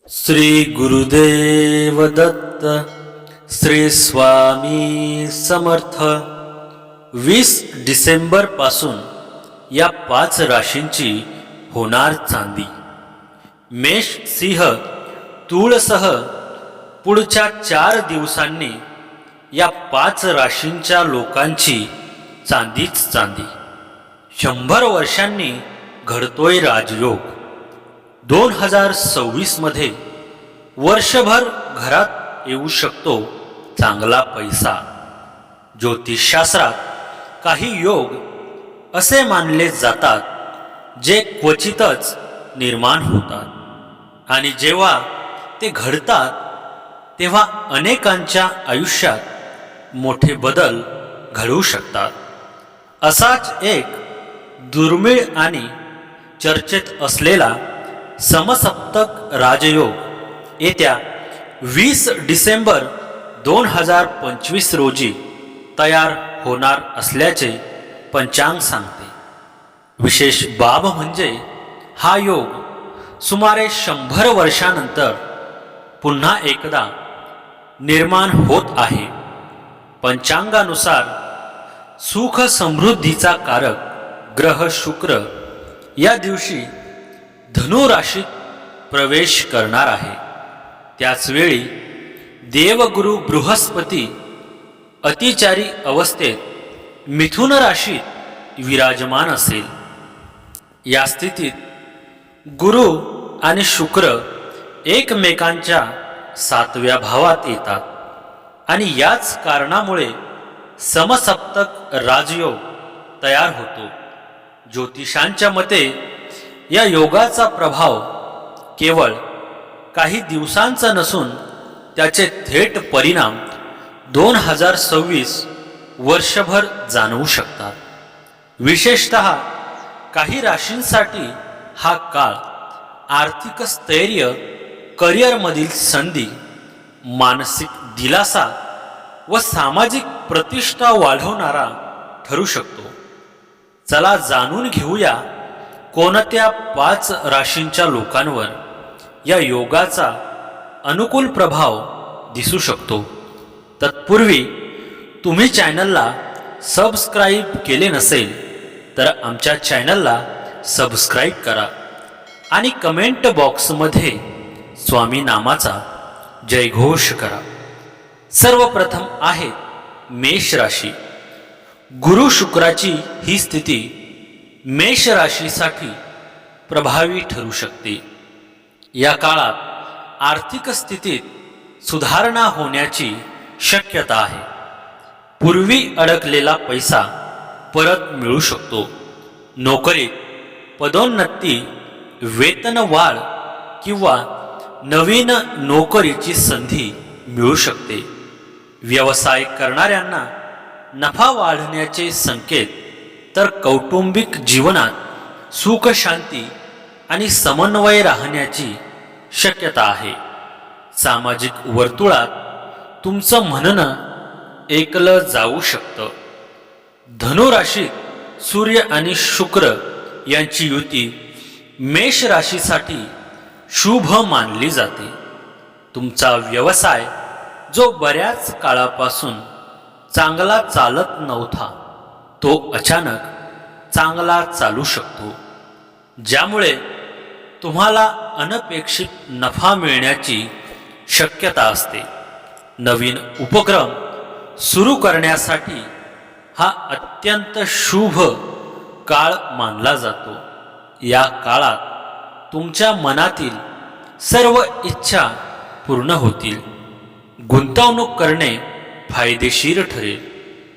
श्री गुरुदेव दत्त श्री स्वामी समर्थ। 20 डिसेंबर पासून या 5 राशींची होणार चांदी। मेष सिंह तुळसह पुढच्या 4 दिवसांनी या 5 राशींच्या लोकांची चांदीच चांदी। 100 वर्षांनी घडतोय राजयोग। 2026 मध्ये वर्षभर घरात येऊ शकतो चांगला पैसा। ज्योतिषशास्त्रात काही योग असे मानले जातात जे क्वचितच निर्माण होतात आणि जेव्हा ते घडतात तेव्हा अनेकांच्या आयुष्यात मोठे बदल घडू शकतात। असाच एक दुर्मिळ आणि चर्चेत असलेला समसप्तक राजयोग येत्या 20 डिसेंबर 2025 रोजी तयार होणार असल्याचे पंचांग सांगते। विशेष बाब म्हणजे हा योग सुमारे 100 वर्षांनंतर पुन्हा एकदा निर्माण होत आहे। पंचांगानुसार सुख समृद्धीचा कारक ग्रह शुक्र या दिवशी धनु राशीत प्रवेश करणार आहे। त्याच वेळी देवगुरु बृहस्पती अतिचारी अवस्थेत मिथुन राशीत विराजमान असेल। या स्थितीत गुरु आणि शुक्र एकमेकांच्या 7व्या भावात येतात आणि याच कारणामुळे समसप्तक राजयोग तयार होतो। ज्योतिषांच्या मते या योगाचा प्रभाव केवळ काही दिवसांचा नसून त्याचे थेट परिणाम 2026 वर्षभर जाणवू शकतात। विशेषतः काही राशींसाठी हा काळ आर्थिक स्थैर्य, करिअरमधील संधी, मानसिक दिलासा व सामाजिक प्रतिष्ठा वाढवणारा ठरू शकतो। चला जाणून घेऊया कोणत्या 5 राशींच्या लोकांवर या योगाचा अनुकूल प्रभाव दिसू शकतो। तत्पूर्वी तुम्ही चॅनलला सबस्क्राईब केले नसेल तर आमच्या चॅनलला सबस्क्राईब करा आणि कमेंट बॉक्समध्ये स्वामी नामाचा जयघोष करा। सर्वप्रथम आहे मेष राशी। गुरु शुक्राची ही स्थिती मेष राशीसाठी प्रभावी ठरू शकते। या काळात आर्थिक स्थितीत सुधारणा होण्याची शक्यता आहे। पूर्वी अडकलेला पैसा परत मिळू शकतो। नोकरीत पदोन्नती, वेतन वाढ किंवा नवीन नोकरीची संधी मिळू शकते। व्यवसाय करणाऱ्यांना नफा वाढण्याचे संकेत, तर कौटुंबिक जीवनात सुख शांती आणि समन्वय राहण्याची शक्यता आहे। सामाजिक वर्तुळात तुमचं म्हणणं ऐकलं जाऊ शकतं। धनु राशीत सूर्य आणि शुक्र यांची युती मेष राशीसाठी शुभ मानली जाते। तुमचा व्यवसाय जो बऱ्याच काळापासून चांगला चालत नव्हता तो अचानक चांगला चालू शकतो, ज्यामुळे तुम्हाला अनपेक्षित नफा मिळण्याची शक्यता असते। नवीन उपक्रम सुरू करण्यासाठी हा अत्यंत शुभ काळ मानला जातो। या काळात तुमच्या मनातील सर्व इच्छा पूर्ण होतील। गुंतवणूक करणे फायदेशीर ठरेल।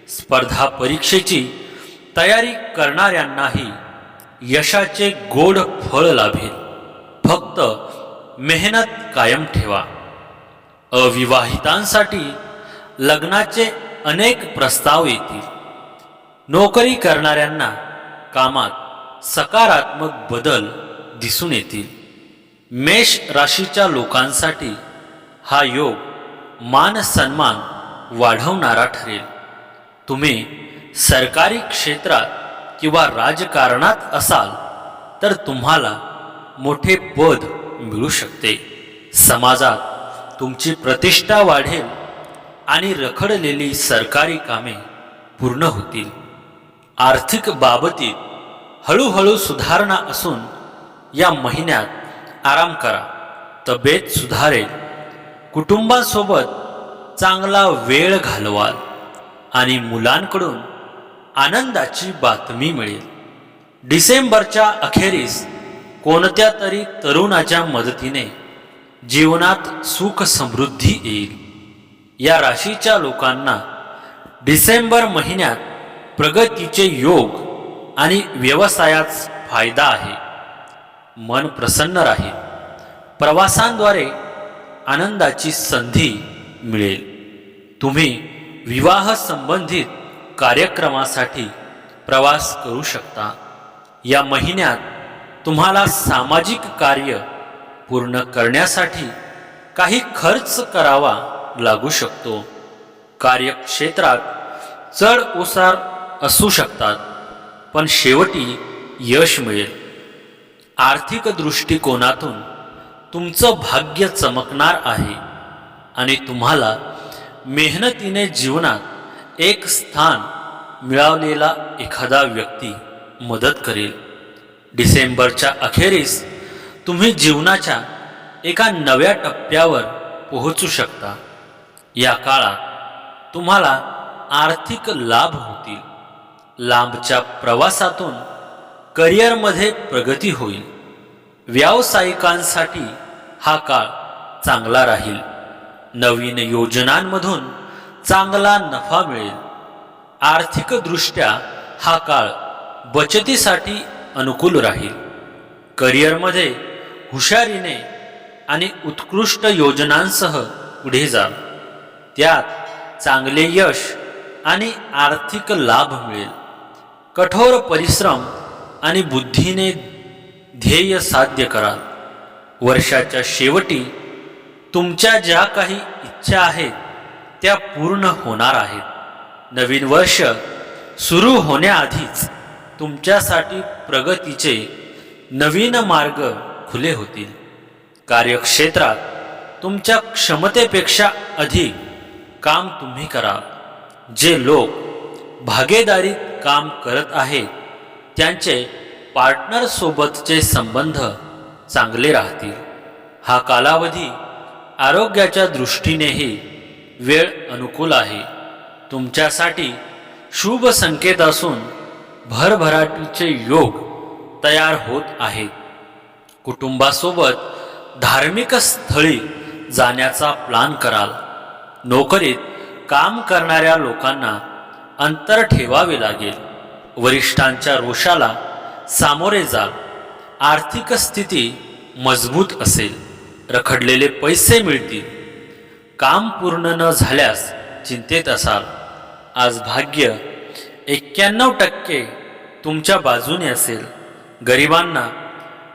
स्पर्धा परीक्षेची तयारी करणाऱ्यांनाही यशाचे गोड फळ लाभेल। फक्त मेहनत कायम ठेवा। अविवाहितांसाठी लग्नाचे अनेक प्रस्ताव येतील। नोकरी करणाऱ्यांना कामात सकारात्मक बदल दिसून येतील। मेष राशीच्या लोकांसाठी हा योग मान सन्मान वाढवणारा ठरेल। तुम्ही सरकारी क्षेत्रात किंवा राजकारणात असाल तर तुम्हाला मोठे पद मिळू शकते। समाजात तुमची प्रतिष्ठा वाढेल आणि रखडलेली सरकारी कामे पूर्ण होतील. आर्थिक बाबतीत हळूहळू सुधारणा असून या महिन्यात आराम करा. तब्येत सुधारेल. कुटुंबासोबत चांगला वेळ घालवाल आणि मुलांकडून आनंदाची बातमी मिळेल. डिसेंबरच्या अखेरीस कोणत्या तरी तरुणाच्या मदतीने जीवनात सुख समृद्धी येईल. या राशीच्या लोकांना डिसेंबर महिन्यात प्रगतीचे योग आणि व्यवसायात फायदा आहे. मन प्रसन्न राहील. प्रवासांद्वारे आनंदाची संधी मिळेल. तुम्ही विवाह संबंधित कार्यक्रमासाठी प्रवास करू शकता. या महिन्यात तुम्हाला सामाजिक कार्य पूर्ण करण्यासाठी काही खर्च करावा लागू शकतो. कार्यक्षेत्रात चढ उतार असू शकतात, पण शेवटी यश मिळेल. आर्थिक दृष्टिकोनातून तुमचं भाग्य चमकणार आहे आणि तुम्हाला मेहनतीने जीवनात एक स्थान मिळवलेला एखादा व्यक्ती मदत करेल. डिसेंबरच्या अखेरीस तुम्ही जीवनाच्या एका नव्या टप्प्यावर पोहोचू शकता. या काळात तुम्हाला आर्थिक लाभ होतील. लांबच्या प्रवासातून करिअरमध्ये प्रगती होईल. व्यावसायिकांसाठी हा काळ चांगला राहील. नवीन योजनांमधून चांगला नफा मिळेल. आर्थिकदृष्ट्या हा काळ बचतीसाठी अनुकूल राहील. करिअरमध्ये हुशारीने आणि उत्कृष्ट योजनांसह पुढे जाल. त्यात चांगले यश आणि आर्थिक लाभ मिळेल. कठोर परिश्रम आणि बुद्धीने ध्येय साध्य कराल. वर्षाच्या शेवटी तुमच्या ज्या काही इच्छा आहेत त्या पूर्ण होणार आहेत. नवीन वर्ष सुरू होण्याआधीच तुमच्यासाठी प्रगतीचे नवीन मार्ग खुले होतील. कार्यक्षेत्रात तुमच्या क्षमतेपेक्षा अधिक काम तुम्ही कराल. जे लोक भागीदारीत काम करत आहेत त्यांचे पार्टनर सोबतचे संबंध चांगले राहतील. हा कालावधी आरोग्याच्या दृष्टीनेही वेळ अनुकूल आहे. तुमच्यासाठी शुभ संकेत असून भरभराटीचे योग तयार होत आहेत. कुटुंबासोबत धार्मिक स्थळी जाण्याचा प्लान कराल. नोकरीत काम करणाऱ्या लोकांना अंतर ठेवावे लागेल. वरिष्ठांच्या रोषाला सामोरे जाल. आर्थिक स्थिती मजबूत असेल. रखडलेले पैसे मिळतील. काम पूर्ण न झाल्यास चिंतेत असाल. आज भाग्य 91% तुमच्या बाजूने असेल. गरिबांना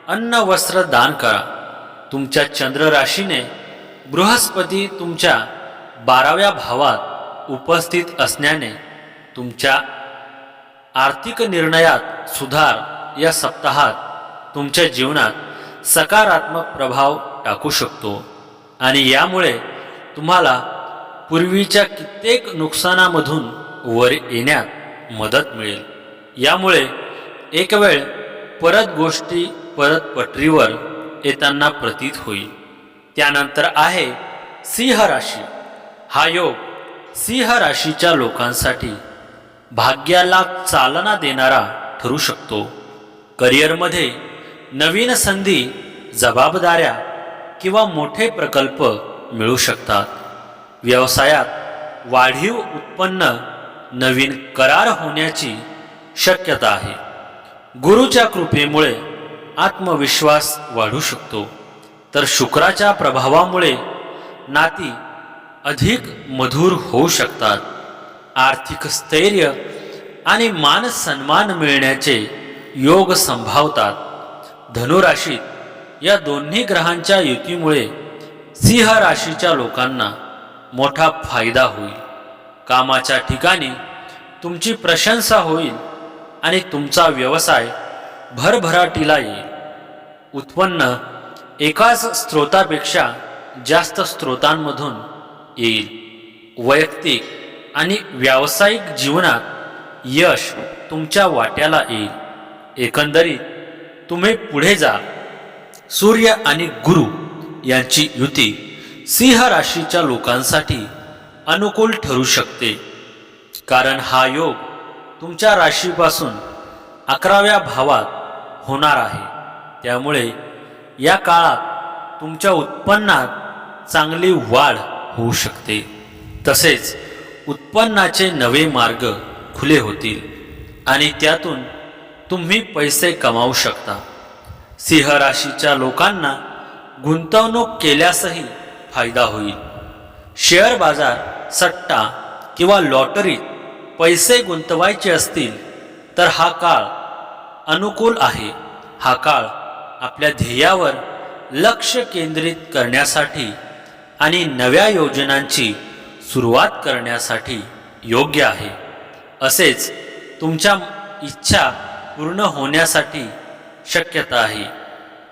अन्न वस्त्र दान करा. तुमच्या चंद्र राशीने बृहस्पती तुमच्या 12व्या भावात उपस्थित असण्याने तुमच्या आर्थिक निर्णयात सुधार या सप्ताहात तुमच्या जीवनात सकारात्मक प्रभाव टाकू शकतो आणि यामुळे तुम्हाला पूर्वीच्या कित्येक नुकसानामधून वर येण्यात मदत मिळेल. यामुळे एक वेळ गोष्टी परत पटरीवर येताना प्रतीत होईल. त्यानंतर आहे सिंह राशी. हा योग सिंह राशीच्या लोकांसाठी भाग्याला चालना देणारा ठरू शकतो. करिअरमध्ये नवीन संधी, जबाबदाऱ्या किंवा मोठे प्रकल्प मिळू शकतात. व्यवसायात वाढीव उत्पन्न, नवीन करार होण्याची शक्यता आहे. गुरुच्या कृपेमुळे आत्मविश्वास वाढू शकतो. तर शुक्राच्या प्रभावामुळे नाती अधिक मधुर होऊ शकतात. आर्थिक स्थैर्य आणि मान सन्मान मिळण्याचे योग संभावतात. धनुराशीत या दोन्ही ग्रहांच्या युतीमुळे सिंह राशीच्या लोकांना मोठा फायदा होईल. कामाच्या ठिकाणी तुमची प्रशंसा होईल आणि तुमचा व्यवसाय भरभराटीला येईल. उत्पन्न एकाच स्रोतापेक्षा जास्त स्रोतांमधून येईल। वैयक्तिक आणि व्यावसायिक जीवनात यश तुमच्या वाट्याला येईल। एकंदरीत तुम्ही पुढे जा। सूर्य आणि गुरु यांची युती सिंह राशीच्या लोकांसाठी अनुकूल ठरू शकते, कारण हा योग तुमच्या राशीपासून 11व्या भावात होणार आहे। त्यामुळे या काळात तुमच्या उत्पन्नात चांगली वाढ होऊ शकते, तसेच उत्पन्नाचे नवे मार्ग खुले होतील आणि त्यातून तुम्ही पैसे कमावू शकता। सिंह राशीच्या लोकांना गुंतवणूक केल्यासही फायदा होईल। शेअर बाजार, सट्टा किंवा लॉटरीत पैसे गुंतवायचे असतील तर हा काळ अनुकूल आहे। हा काळ आपल्या ध्येयावर लक्ष केंद्रित करण्यासाठी आणि नव्या योजनांची सुरुवात करण्यासाठी योग्य आहे। असेच तुमच्या इच्छा पूर्ण होण्यासाठी शक्यता आहे।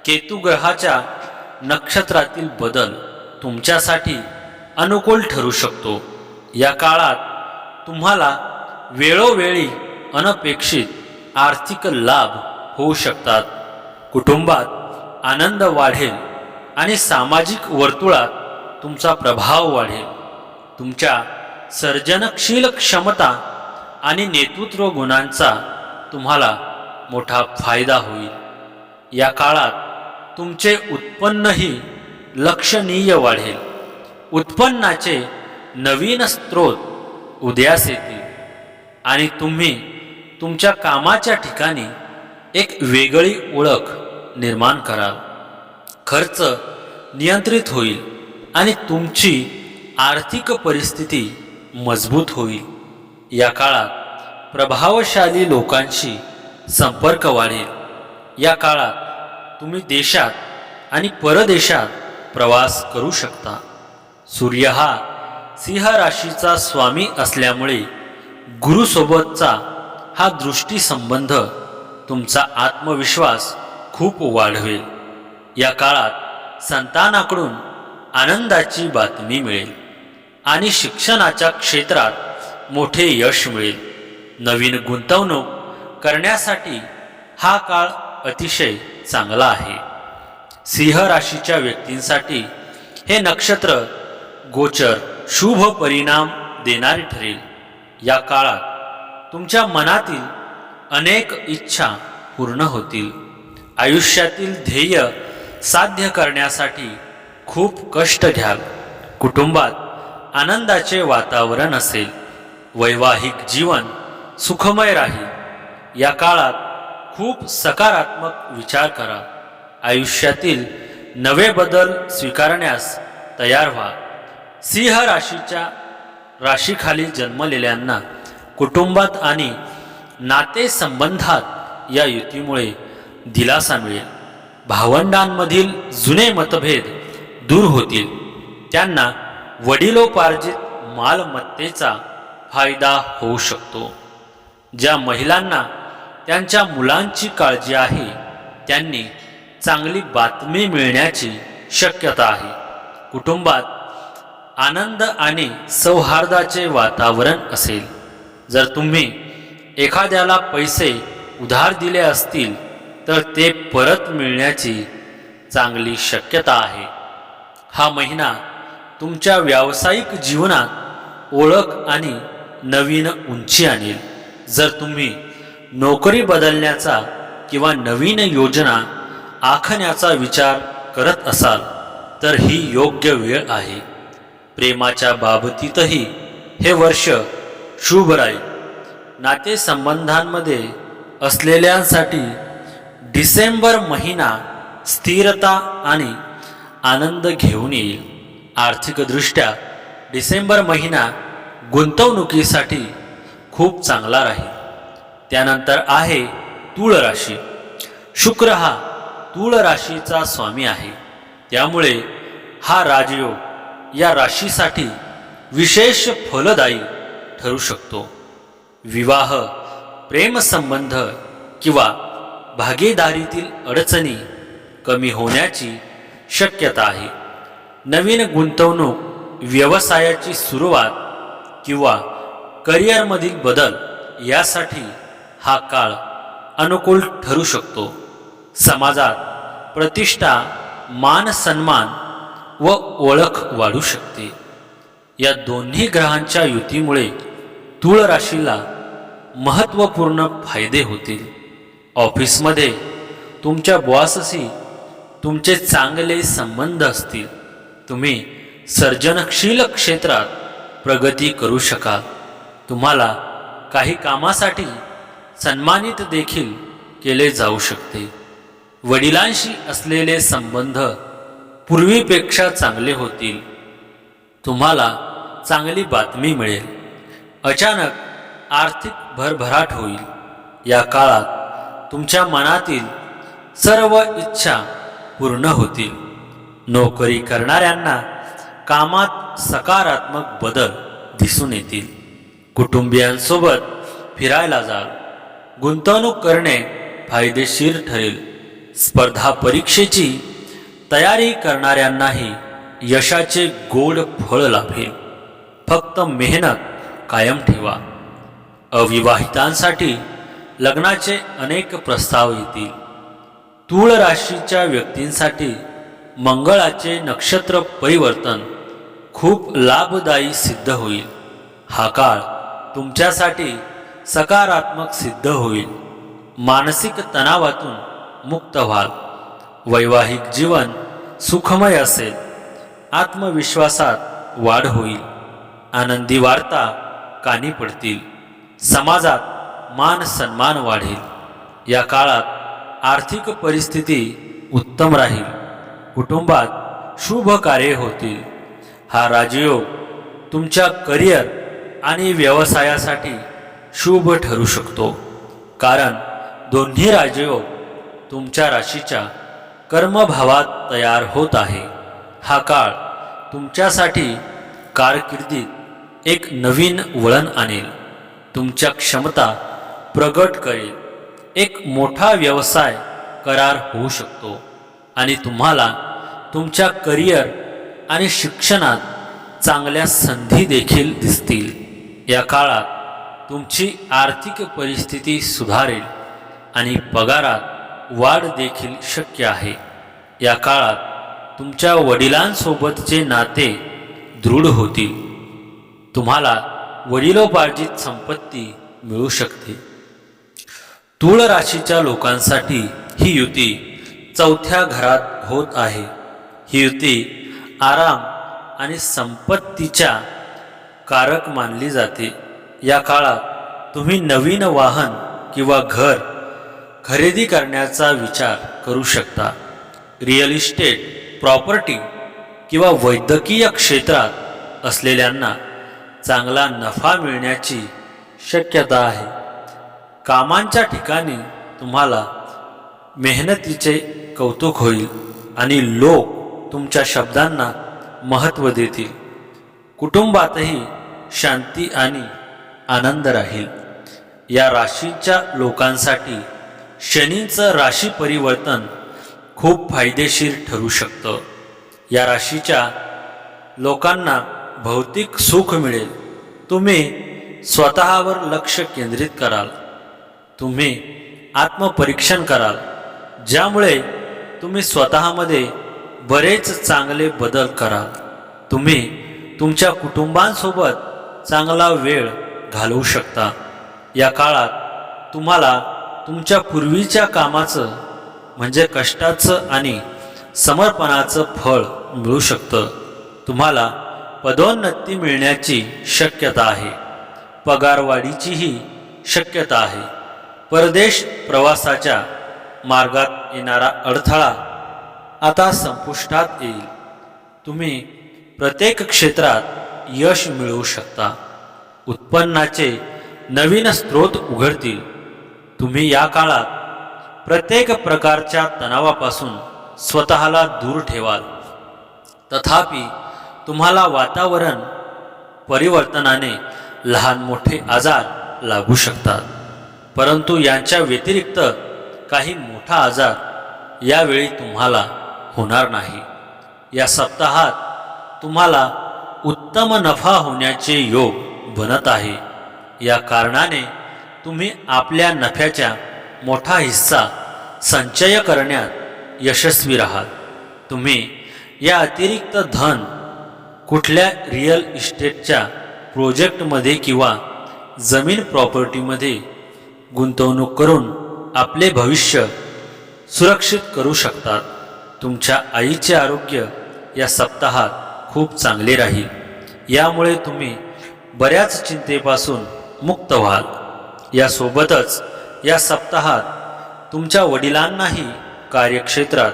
केतू ग्रहाच्या नक्षत्रातील बदल तुमच्यासाठी अनुकूल ठरू शकतो। या काळात तुम्हाला वेळोवेळी अनपेक्षित आर्थिक लाभ होऊ शकतात। कुटुंबात आनंद वाढेल आणि सामाजिक वर्तुळात तुमचा प्रभाव वाढेल। तुमच्या सर्जनशील क्षमता आणि नेतृत्व गुणांचा तुम्हाला मोठा फायदा होईल। या काळात तुमचे उत्पन्नही लक्षणीय वाढेल। उत्पन्नाचे नवीन स्रोत उदयास येतील आणि तुम्ही तुमच्या कामाच्या ठिकाणी एक वेगळी ओळख निर्माण कराल। खर्च नियंत्रित होईल आणि तुमची आर्थिक परिस्थिती मजबूत होईल। या काळात प्रभावशाली लोकांशी संपर्क वाढेल। या काळात तुम्ही देशात आणि परदेशात प्रवास करू शकता। सूर्य हा सिंह राशीचा स्वामी असल्यामुळे गुरुसोबतचा हा दृष्टी संबंध तुमचा आत्मविश्वास खूप वाढवेल। या काळात संतानाकडून आनंदाची बातमी मिळेल आणि शिक्षणाच्या क्षेत्रात मोठे यश मिळेल। नवीन गुंतवणूक करण्यासाठी हा काळ अतिशय चांगला आहे। सिंह राशीच्या व्यक्तींसाठी हे नक्षत्र गोचर शुभ परिणाम देणारे ठरेल। या काळात तुमच्या मनातील अनेक इच्छा पूर्ण होतील। आयुष्यातील ध्येय साध्य करण्यासाठी खूप कष्ट घ्याल। कुटुंबात आनंदाचे वातावरण असेल। वैवाहिक जीवन सुखमय राहील। या काळात खूप सकारात्मक विचार करा। आयुष्यातील नवे बदल स्वीकारण्यास तयार व्हा। सिंह राशीच्या राशीखाली जन्मलेल्यांना कुटुंबात आणि नातेसंबंधात या युतीमुळे दिलासा मिळेल। भावंडांमधील जुने मतभेद दूर होतील। त्यांना वडिलोपार्जित मालमत्तेचा फायदा होऊ शकतो। ज्या महिलांना त्यांच्या मुलांची काळजी आहे त्यांनी चांगली बातमी मिळण्याची शक्यता आहे। कुटुंबात आनंद आणि सौहार्दाचे वातावरण असेल। जर तुम्ही एखाद्याला पैसे उधार दिले असतील तर ते परत मिळण्याची चांगली शक्यता आहे। हा महिना तुमच्या व्यावसायिक जीवनात ओळख आणि नवीन उंची आणेल। जर तुम्ही नोकरी बदलण्याचा किंवा नवीन योजना आखण्याचा विचार करत असाल तर ही योग्य वेळ आहे। प्रेमाच्या बाबतीतही हे वर्ष शुभ राहील। नातेसंबंधांमध्ये असलेल्यांसाठी डिसेंबर महिना स्थिरता आणि आनंद घेऊन येईल। आर्थिकदृष्ट्या डिसेंबर महिना गुंतवणुकीसाठी खूप चांगला राहील। त्यानंतर आहे तूळ राशी। शुक्र हा तूळ राशीचा स्वामी आहे। त्यामुळे हा राजयोग या राशीसाठी विशेष फलदायी ठरू शकतो। विवाह, प्रेमसंबंध किंवा भागीदारीतील अडचणी कमी होण्याची शक्यता आहे. नवीन गुंतवणूक, व्यवसायाची सुरुवात किंवा करिअरमधील बदल यासाठी हा काळ अनुकूल ठरू शकतो. समाजात प्रतिष्ठा, मान सन्मान व ओळख वाढू शकते. या दोन्ही ग्रहांच्या युतीमुळे तूळ राशीला महत्त्वपूर्ण फायदे होतील. ऑफिसमध्ये तुमच्या बॉसशी तुमचे चांगले संबंध असतील. तुम्ही सर्जनशील क्षेत्रात प्रगती करू शकाल. तुम्हाला काही कामासाठी सन्मानित देखील केले जाऊ शकते. वडिलांशी असलेले संबंध पूर्वीपेक्षा चांगले होतील. तुम्हाला चांगली बातमी मिळेल. अचानक आर्थिक भरभराट होईल. या काळात तुमच्या मनातील सर्व इच्छा पूर्ण होतील. नोकरी करणाऱ्यांना कामात सकारात्मक बदल दिसून येतील. कुटुंबियांसोबत फिरायला जाल. गुंतवणूक करणे फायदेशीर ठरेल. स्पर्धा परीक्षेची तयारी करणाऱ्यांनाही यशाचे गोड फळ लाभेल. फक्त मेहनत कायम ठेवा. अविवाहितांसाठी लग्नाचे अनेक प्रस्ताव येतील. तूळ राशीच्या व्यक्तींसाठी मंगळाचे नक्षत्र परिवर्तन खूप लाभदायी सिद्ध होईल. हा काळ तुमच्यासाठी सकारात्मक सिद्ध होईल. मानसिक तणावातून मुक्त व्हाल. वैवाहिक जीवन सुखमय असेल. आत्मविश्वासात वाढ होईल. आनंदी वार्ता कानी पडतील. समाजात मान सन्मान वाढेल. या काळात आर्थिक परिस्थिती उत्तम राहील. कुटुंबात शुभ कार्ये होतील. हा राजयोग तुमच्या करिअर आणि व्यवसायासाठी शुभ ठरू शकतो, कारण दोन्ही राजयोग तुमच्या राशीच्या कर्मभावात तयार होत आहे. हा काळ तुमच्यासाठी कारकिर्दीत एक नवीन वळण आणेल. तुमच्या क्षमता प्रगट करेल. एक मोठा व्यवसाय करार होऊ शकतो आणि तुम्हाला तुमच्या करिअर आणि शिक्षणात चांगल्या संधी देखील दिसतील. या काळात तुमची आर्थिक परिस्थिती सुधारेल आणि पगारात वाढ देखील शक्य आहे. या काळात तुमच्या वडिलांसोबतचे नाते दृढ होतील. तुम्हाला वडिलोपार्जित संपत्ती मिळू शकते. तूळ राशीच्या लोकांसाठी ही युती 4थ्या घरात होत आहे. ही युती आराम आणि संपत्तीच्या कारक मानली जाते. या काळात तुम्ही नवीन वाहन किंवा घर खरेदी करण्याचा विचार करू शकता. रिअल इस्टेट, प्रॉपर्टी किंवा वैद्यकीय क्षेत्रात असलेल्यांना चांगला नफा मिळण्याची शक्यता आहे. कामांच्या ठिकाणी तुम्हाला मेहनतीचे कौतुक होईल आणि लोक तुमच्या शब्दांना महत्त्व देतील. कुटुंबातही शांती आणि आनंद राहील. या राशीच्या लोकांसाठी शनीचं राशी परिवर्तन खूप फायदेशीर ठरू शकतं. या राशीच्या लोकांना भौतिक सुख मिळेल. तुम्ही स्वतःवर लक्ष केंद्रित कराल. तुम्ही आत्मपरीक्षण कराल, ज्यामुळे तुम्ही स्वतःमध्ये बरेच चांगले बदल कराल. तुम्ही तुमच्या कुटुंबांसोबत चांगला वेळ घालवू शकता. या काळात तुम्हाला तुमच्या पूर्वीच्या कामाचं म्हणजे कष्टाचं आणि समर्पणाचं फळ मिळू शकतं. तुम्हाला पदोन्नती मिळण्याची शक्यता आहे. पगारवाढीचीही शक्यता आहे. परदेश प्रवासाच्या मार्गात येणारा अडथळा आता संपुष्टात येईल. तुम्ही प्रत्येक क्षेत्रात यश मिळवू शकता. उत्पन्नाचे नवीन स्रोत उघडतील. तुम्ही या काळात प्रत्येक प्रकारच्या तणावापासून स्वतःला दूर ठेवाल. तथापि तुम्हाला वातावरण परिवर्तनाने लहान मोठे आजार लागू शकतात, परंतु यांच्या व्यतिरिक्त काही मोठा आजार यावेळी तुम्हाला होणार नाही. या सप्ताहात तुम्हाला उत्तम नफा होण्याचे योग बनत आहे. या कारणाने तुम्ही आपल्या नफ्याचा मोठा हिस्सा संचय करण्यात यशस्वी राहाल. तुम्ही या अतिरिक्त धन कुठल्या रिअल इस्टेटच्या प्रोजेक्टमध्ये किंवा जमीन प्रॉपर्टीमध्ये गुंतवणूक करून आपले भविष्य सुरक्षित करू शकतात. तुमच्या आईचे आरोग्य या सप्ताहात खूप चांगले राहील. यामुळे तुम्ही बऱ्याच चिंतेपासून मुक्त व्हाल. यासोबतच या सप्ताहात तुमच्या वडिलांनाही कार्यक्षेत्रात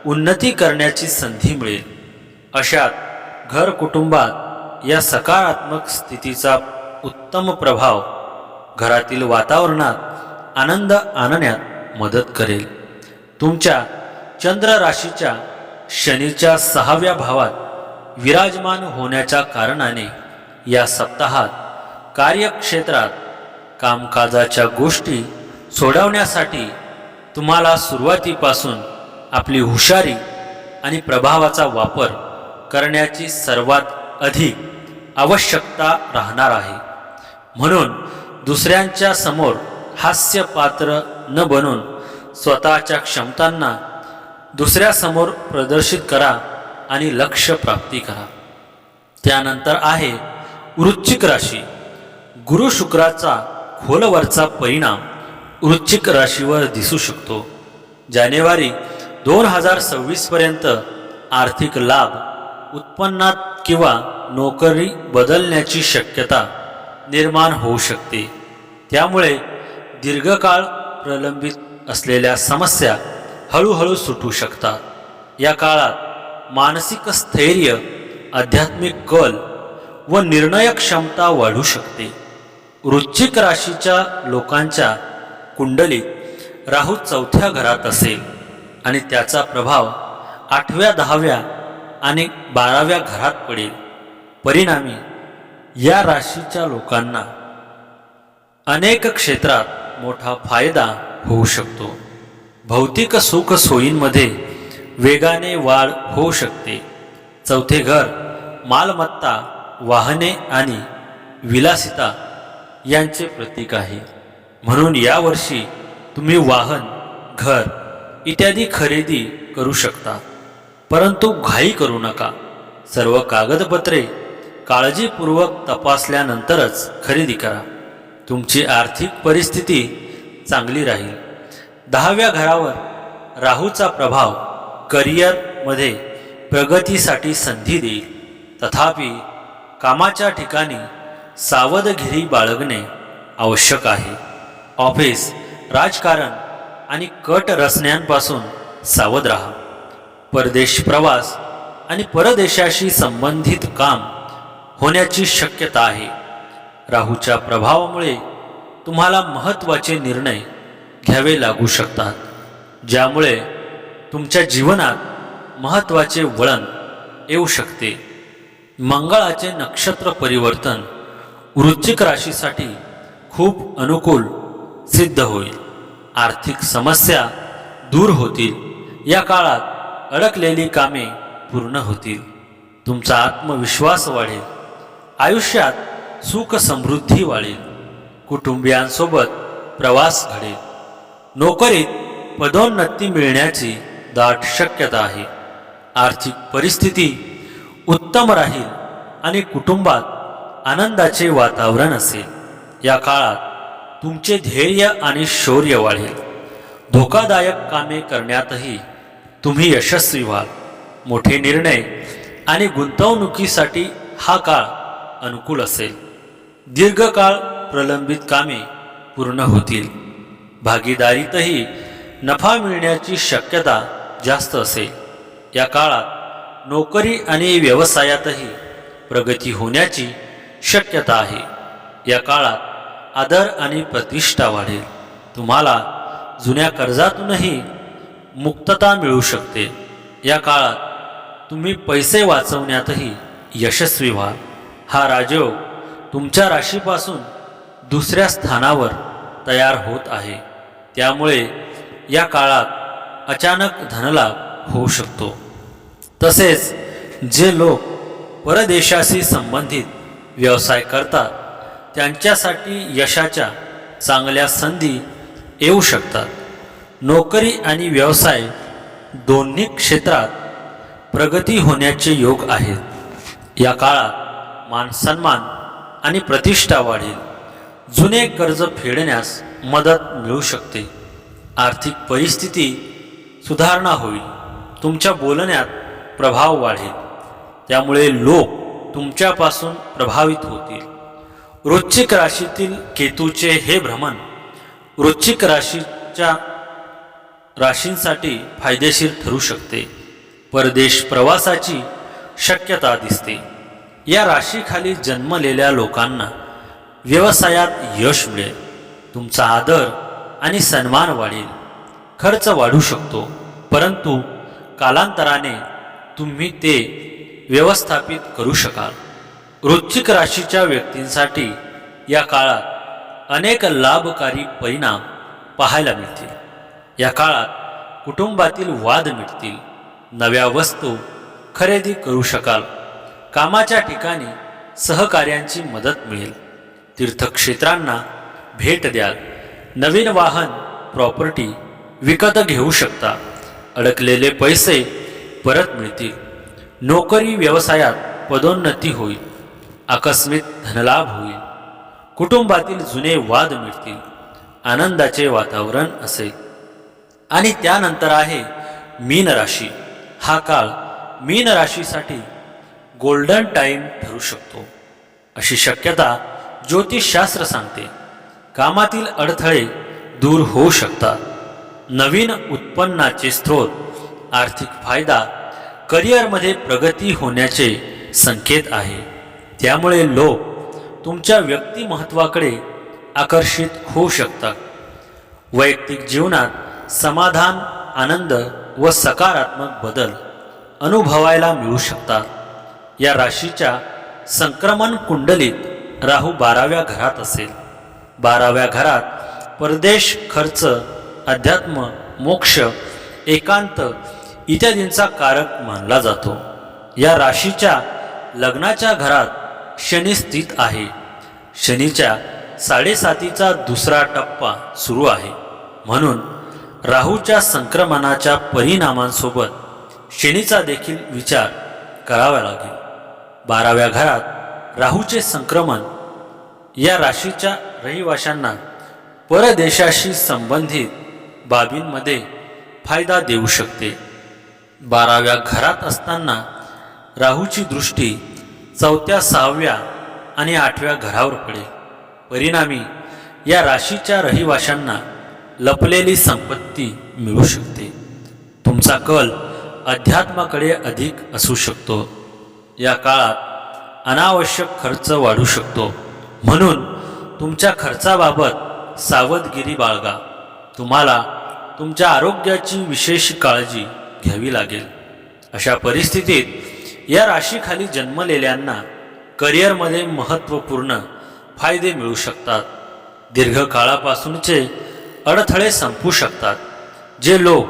उन्नती करण्याची संधी मिळेल. अशात घर कुटुंबात या सकारात्मक स्थितीचा उत्तम प्रभाव घरातील वातावरणात आनंद आणण्यात मदत करेल. तुमच्या चंद्र राशीच्या शनीच्या 6व्या भावात विराजमान होण्याच्या कारणाने या सप्ताहात कार्यक्षेत्रात कामकाजाच्या गोष्टी सोडवण्यासाठी तुम्हाला सुरुवातीपासून आपली हुशारी आणि प्रभावाचा वापर करण्याची सर्वात अधिक आवश्यकता राहणार आहे. म्हणून दुसऱ्यांच्या समोर हास्यपात्र न बनून स्वतःच्या क्षमतांना दुसऱ्यासमोर प्रदर्शित करा आणि लक्ष्य प्राप्ती करा. त्यानंतर आहे वृश्चिक राशी. गुरु शुक्राचा खोलवरचा परिणाम वृश्चिक राशीवर दिसू शकतो. जानेवारी 2026 पर्यंत आर्थिक लाभ, उत्पन्नात किंवा नोकरी बदलण्याची शक्यता निर्माण होऊ शकते. त्यामुळे दीर्घकाळ प्रलंबित असलेल्या समस्या हळूहळू सुटू शकतात. या काळात मानसिक स्थैर्य, आध्यात्मिक कल व निर्णय क्षमता वाढू शकते. वृश्चिक राशीच्या लोकांच्या कुंडलीत राहू 4थ्या घरात असेल आणि त्याचा प्रभाव 8व्या, 10व्या आणि 12व्या घरात पडेल. परिणामी या राशीच्या लोकांना अनेक क्षेत्रात मोठा फायदा होऊ शकतो. भौतिक सुख सोयींमध्ये वेगाने वाढ होऊ शकते. 4थे घर मालमत्ता, वाहने आणि विलासिता यांचे प्रतीक आहे. म्हणून यावर्षी तुम्ही वाहन, घर इत्यादी खरेदी करू शकता. परंतु घाई करू नका. सर्व कागदपत्रे काळजीपूर्वक तपासल्यानंतरच खरेदी करा. तुमची आर्थिक परिस्थिती चांगली राहील. 10व्या घरावर राहूचा प्रभाव करिअरमध्ये प्रगतीसाठी संधी देईल. तथापि कामाच्या ठिकाणी सावधगिरी बाळगणे आवश्यक आहे. ऑफिस, राजकारण आणि कट रचण्यांपासून सावध राहा. परदेश प्रवास आणि परदेशाशी संबंधित काम होण्याची शक्यता आहे. राहूच्या प्रभावामुळे तुम्हाला महत्त्वाचे निर्णय घ्यावे लागू शकतात, ज्यामुळे तुमच्या जीवनात महत्त्वाचे वळण येऊ शकते. मंगळाचे नक्षत्र परिवर्तन वृश्चिक राशीसाठी खूप अनुकूल सिद्ध होईल. आर्थिक समस्या दूर होतील. या काळात अडकलेली कामे पूर्ण होतील. तुमचा आत्मविश्वास वाढेल. आयुष्यात सुख समृद्धी वाढेल. कुटुंबियांसोबत प्रवास घडेल. नोकरीत पदोन्नती मिळण्याची दाट शक्यता आहे. आर्थिक परिस्थिती उत्तम राहील आणि कुटुंबात आनंदाचे वातावरण असेल. या काळात तुमचे ध्येय आणि शौर्य वाढेल. धोकादायक कामे करण्यातही तुम्ही यशस्वी व्हाल. मोठे निर्णय आणि गुंतवणुकीसाठी हा काळ अनुकूल असेल. दीर्घकाळ प्रलंबित कामे पूर्ण होतील. भागीदारीतही नफा मिळण्याची शक्यता जास्त असेल. या काळात नोकरी आणि व्यवसायातही प्रगती होण्याची शक्यता आहे. या काळात आदर आणि प्रतिष्ठा वाढेल. तुम्हाला जुन्या कर्जातूनही मुक्तता मिळू शकते. या काळात तुम्ही पैसे वाचवण्यातही यशस्वी व्हाल. हा राजयोग तुमच्या राशीपासून दुसऱ्या स्थानावर तयार होत आहे. त्यामुळे या काळात अचानक धनलाभ होऊ शकतो. तसेच जे लोक परदेशाशी संबंधित व्यवसाय करतात त्यांच्यासाठी यशाच्या चांगल्या संधी येऊ शकतात. नोकरी आणि व्यवसाय दोन्ही क्षेत्रात प्रगती होण्याचे योग आहेत. या काळात मानसन्मान आणि प्रतिष्ठा वाढेल. जुने कर्ज फेडण्यास मदत मिळू शकते. आर्थिक परिस्थिती सुधारणा होईल. तुमच्या बोलण्यात प्रभाव वाढेल, त्यामुळे लोक तुमच्यापासून प्रभावित होतील. वृश्चिक राशीतील केतूचे हे भ्रमण वृश्चिक राशींसाठी फायदेशीर ठरू शकते. परदेश प्रवासाची शक्यता दिसते. या राशीखाली जन्मलेल्या लोकांना व्यवसायात यश मिळेल. तुमचा आदर आणि सन्मान वाढेल. खर्च वाढू शकतो, परंतु कालांतराने तुम्ही ते व्यवस्थापित करू शकाल. वृश्चिक राशीच्या व्यक्तींसाठी या काळात अनेक लाभकारी परिणाम पाहायला मिळतील. या काळात कुटुंबातील वाद मिटतील. नव्या वस्तू खरेदी करू शकाल. कामाच्या ठिकाणी सहकार्यांची मदत मिळेल. तीर्थक्षेत्रांना भेट द्याल. नवीन वाहन प्रॉपर्टी विकत घेऊ शकता. अडकलेले पैसे परत मिळतील. नोकरी व्यवसायात पदोन्नती होईल. आकस्मिक धनलाभ होईल. कुटुंबातील जुने वाद मिटतील. आनंदाचे वातावरण असेल. आणि त्यानंतर आहे मीन राशी. हा काळ मीन राशीसाठी गोल्डन टाईम ठरू शकतो अशी शक्यता ज्योतिषशास्त्र सांगते. कामातील अडथळे दूर होऊ शकतात. नवीन उत्पन्नाचे स्रोत, आर्थिक फायदा, करिअरमध्ये प्रगती होण्याचे संकेत आहे. त्यामुळे लोक तुमच्या व्यक्तिमत्त्वाकडे आकर्षित होऊ शकतात. वैयक्तिक जीवनात समाधान, आनंद व सकारात्मक बदल अनुभवायला मिळू शकतात. या राशीच्या संक्रमण कुंडलीत राहू 12व्या घरात असेल. 12व्या घरात परदेश, खर्च, अध्यात्म, मोक्ष, एकांत इत्यादींचा कारक मानला जातो. या राशीच्या लग्नाच्या घरात शनी स्थित आहे. शनीच्या 7.5चा दुसरा टप्पा सुरू आहे. म्हणून राहूच्या संक्रमणाच्या परिणामांसोबत शनीचा देखील विचार करावा लागेल. 12व्या घरात राहूचे संक्रमण या राशीच्या रहिवाशांना परदेशाशी संबंधित बाबींमध्ये फायदा देऊ शकते. 12व्या घरात असताना राहूची दृष्टी 4थ्या, 6व्या आणि 8व्या घरावर पडेल. परिणामी या राशीच्या रहिवाशांना लपलेली संपत्ती मिळू शकते. तुमचा कल अध्यात्माकडे अधिक असू शकतो. या काळात अनावश्यक खर्च वाढू शकतो. म्हणून तुमच्या खर्चाबाबत सावधगिरी बाळगा. तुम्हाला तुमच्या आरोग्याची विशेष काळजी घ्यावी लागेल. अशा परिस्थितीत या राशीखाली जन्मलेल्यांना करिअरमध्ये महत्त्वपूर्ण फायदे मिळू शकतात. दीर्घकाळापासूनचे अडथळे संपू शकतात. जे लोक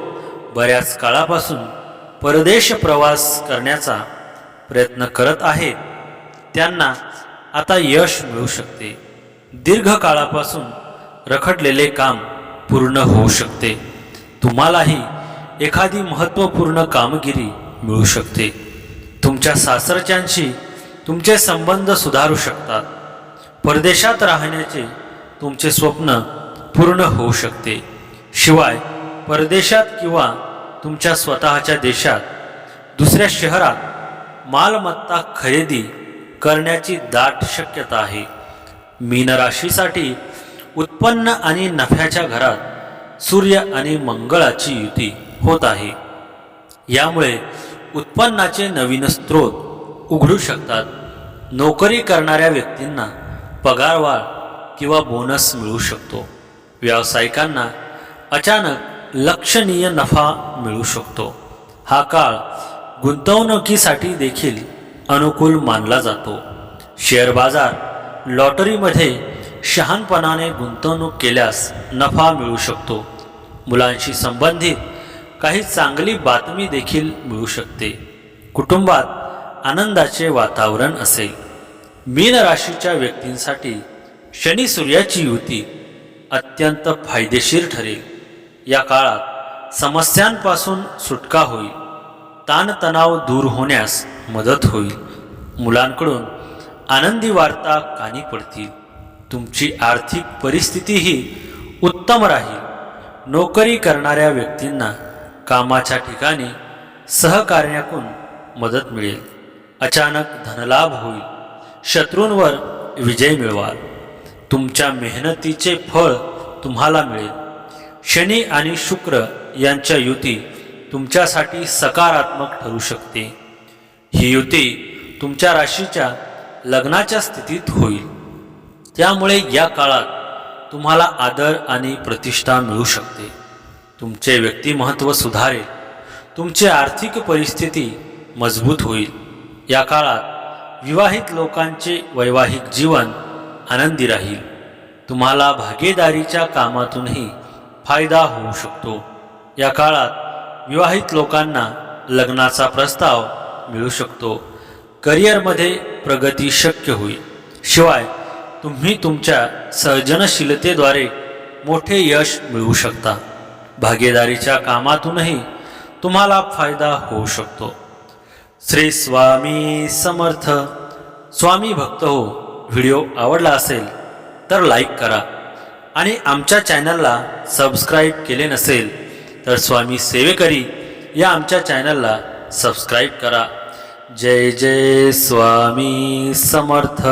बऱ्याच काळापासून परदेश प्रवास करण्याचा प्रयत्न करत आहेत त्यांना आता यश मिळू शकते. दीर्घकाळापासून रखडलेले काम पूर्ण होऊ शकते. तुम्हालाही एखादी महत्त्वपूर्ण कामगिरी मिळू शकते. तुमच्या सासरच्यांशी तुमचे संबंध सुधारू शकतात. परदेशात राहण्याचे तुमचे स्वप्न पूर्ण होऊ शकते. शिवाय परदेशात किंवा तुमच्या स्वतःच्या देशात दुसऱ्या शहरात मालमत्ता खरेदी करण्याची दाट शक्यता आहे. मीन राशीसाठी उत्पन्न आणि नफ्याच्या घरात सूर्य आणि मंगळाची युती होत आहे. यामुळे उत्पन्नाचे नवीन स्रोत उघडू शकतात. नोकरी करणाऱ्या व्यक्तींना पगारवाढ किंवा बोनस मिळू शकतो. व्यावसायिकांना अचानक लक्षणीय नफा मिळू शकतो. हा काळ गुंतवणुकीसाठी देखील अनुकूल मानला जातो. शेअर बाजार, लॉटरीमध्ये शहाणपणाने गुंतवणूक केल्यास नफा मिळू शकतो. मुलांशी संबंधित काही चांगली बातमी देखील मिळू शकते. कुटुंबात आनंदाचे वातावरण असेल. मीन राशीच्या व्यक्तींसाठी शनी सूर्याची युती अत्यंत फायदेशीर ठरेल. या काळात समस्यांपासून सुटका होईल. ताणतणाव दूर होण्यास मदत होईल. मुलांकडून आनंदी वार्ता कानी पडतील. तुमची आर्थिक परिस्थितीही उत्तम राहील. नोकरी करणाऱ्या व्यक्तींना कामाच्या ठिकाणी सहकार्याकडून मदत मिळेल. अचानक धनलाभ होईल. शत्रूंवर विजय मिळवाल. तुमच्या मेहनतीचे फळ तुम्हाला मिळेल. शनी आणि शुक्र यांच्या युती तुमच्यासाठी सकारात्मक ठरू शकते. ही युती तुमच्या राशीच्या लग्नाच्या स्थितीत होईल. त्यामुळे या काळात तुम्हाला आदर आणि प्रतिष्ठा मिळू शकते. तुमचे व्यक्तिमत्व सुधारेल. तुमची आर्थिक परिस्थिती मजबूत होईल. या काळात विवाहित लोकांचे वैवाहिक जीवन आनंदी राहील. तुम्हाला भागीदारीच्या कामातूनही फायदा होऊ शकतो. या काळात विवाहित लोकांना लग्नाचा प्रस्ताव मिळू शकतो. करिअरमध्ये प्रगती शक्य होईल. शिवाय तुम्ही तुमच्या सर्जनशीलतेद्वारे मोठे यश मिळवू शकता. भागीदारीच्या कामातूनही तुम्हाला फायदा होऊ शकतो. श्री स्वामी समर्थ. स्वामी भक्त हो, व्हिडिओ आवडला असेल तर लाईक करा आणि आमच्या चॅनलला सबस्क्राईब केले नसेल तर स्वामी सेवेकरी या आमच्या चॅनलला सबस्क्राईब करा. जय जय स्वामी समर्थ.